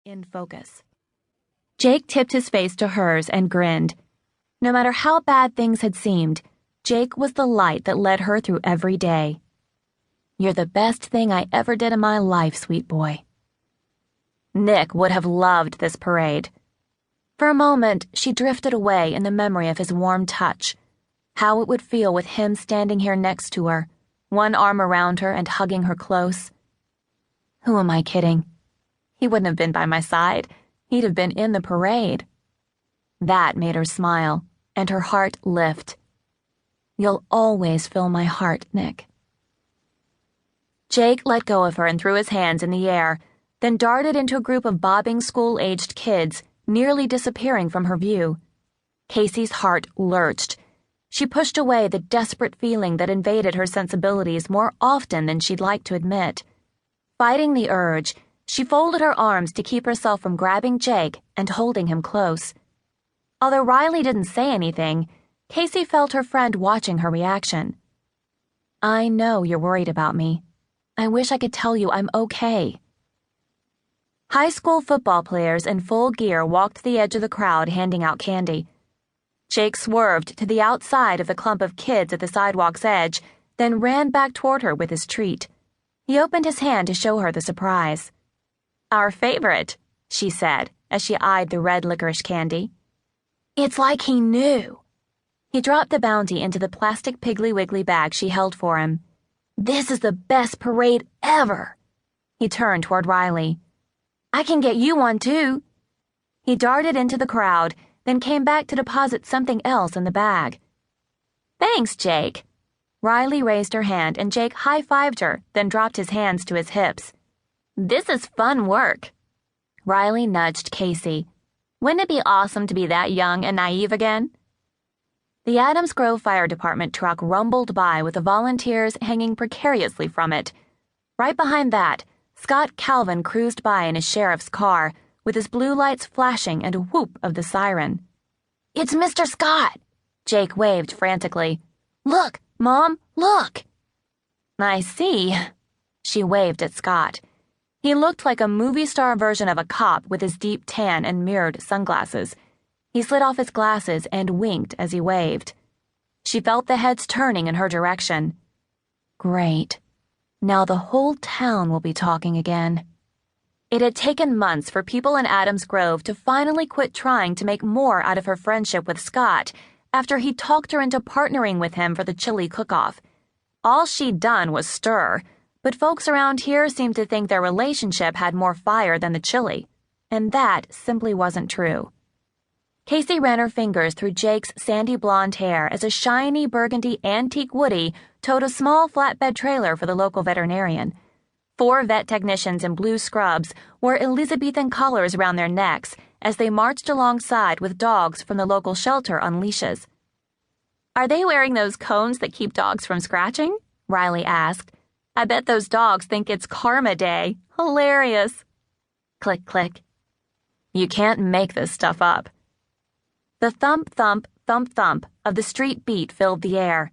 in focus. Jake tipped his face to hers and grinned. No matter how bad things had seemed, Jake was the light that led her through every day. "You're the best thing I ever did in my life, sweet boy." Nick would have loved this parade. For a moment, she drifted away in the memory of his warm touch, how it would feel with him standing here next to her, one arm around her and hugging her close. Who am I kidding? He wouldn't have been by my side. He'd have been in the parade. That made her smile, and her heart lift. "You'll always fill my heart, Nick." Jake let go of her and threw his hands in the air, then darted into a group of bobbing school-aged kids, nearly disappearing from her view. Kasey's heart lurched. She pushed away the desperate feeling that invaded her sensibilities more often than she'd like to admit. Fighting the urge, she folded her arms to keep herself from grabbing Jake and holding him close. Although Riley didn't say anything, Kasey felt her friend watching her reaction. "I know you're worried about me. I wish I could tell you I'm okay." High school football players in full gear walked the edge of the crowd handing out candy. Jake swerved to the outside of the clump of kids at the sidewalk's edge, then ran back toward her with his treat. He opened his hand to show her the surprise. "Our favorite," she said as she eyed the red licorice candy. "It's like he knew." He dropped the bounty into the plastic Piggly Wiggly bag she held for him. "This is the best parade ever." He turned toward Riley. "I can get you one, too." He darted into the crowd, then came back to deposit something else in the bag. "Thanks, Jake." Riley raised her hand and Jake high-fived her, then dropped his hands to his hips. "This is fun work." Riley nudged Kasey. "Wouldn't it be awesome to be that young and naive again?" The Adams Grove Fire Department truck rumbled by with the volunteers hanging precariously from it. Right behind that, Scott Calvin cruised by in his sheriff's car, with his blue lights flashing and a whoop of the siren. "It's Mr. Scott!" Jake waved frantically. "Look, Mom, look!" "I see." She waved at Scott. He looked like a movie star version of a cop with his deep tan and mirrored sunglasses. He slid off his glasses and winked as he waved. She felt the heads turning in her direction. Great. Now the whole town will be talking again. It had taken months for people in Adams Grove to finally quit trying to make more out of her friendship with Scott after he talked her into partnering with him for the chili cook-off. All she'd done was stir, but folks around here seemed to think their relationship had more fire than the chili, and that simply wasn't true. Kasey ran her fingers through Jake's sandy blonde hair as a shiny burgundy antique Woody towed a small flatbed trailer for the local veterinarian. 4 vet technicians in blue scrubs wore Elizabethan collars around their necks as they marched alongside with dogs from the local shelter on leashes. "Are they wearing those cones that keep dogs from scratching?" Riley asked. "I bet those dogs think it's Karma Day. Hilarious." Click, click. You can't make this stuff up. The thump, thump, thump, thump of the street beat filled the air.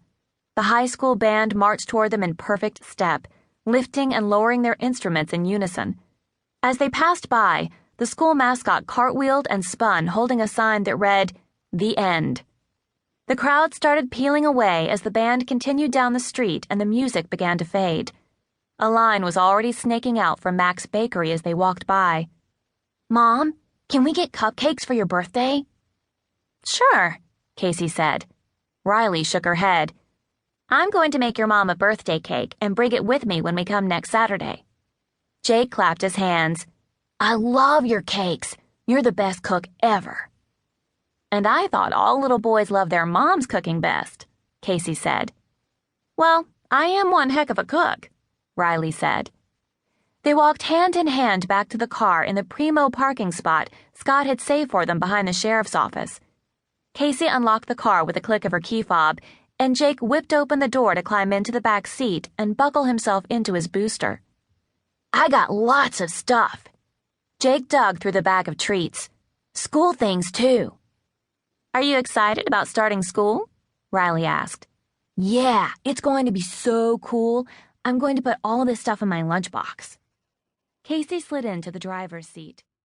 The high school band marched toward them in perfect step, lifting and lowering their instruments in unison. As they passed by, the school mascot cartwheeled and spun, holding a sign that read, "The End." The crowd started peeling away as the band continued down the street and the music began to fade. A line was already snaking out from Mac's Bakery as they walked by. "Mom, can we get cupcakes for your birthday?" "Sure," Kasey said. Riley shook her head. "I'm going to make your mom a birthday cake and bring it with me when we come next Saturday." Jake clapped his hands. "I love your cakes. You're the best cook ever." "And I thought all little boys love their moms cooking best," Kasey said. "Well, I am one heck of a cook," Riley said. They walked hand in hand back to the car in the primo parking spot Scott had saved for them behind the sheriff's office. Kasey unlocked the car with a click of her key fob, and Jake whipped open the door to climb into the back seat and buckle himself into his booster. "I got lots of stuff." Jake dug through the bag of treats. "School things, too." "Are you excited about starting school?" Riley asked. "Yeah, it's going to be so cool. I'm going to put all this stuff in my lunchbox." Kasey slid into the driver's seat.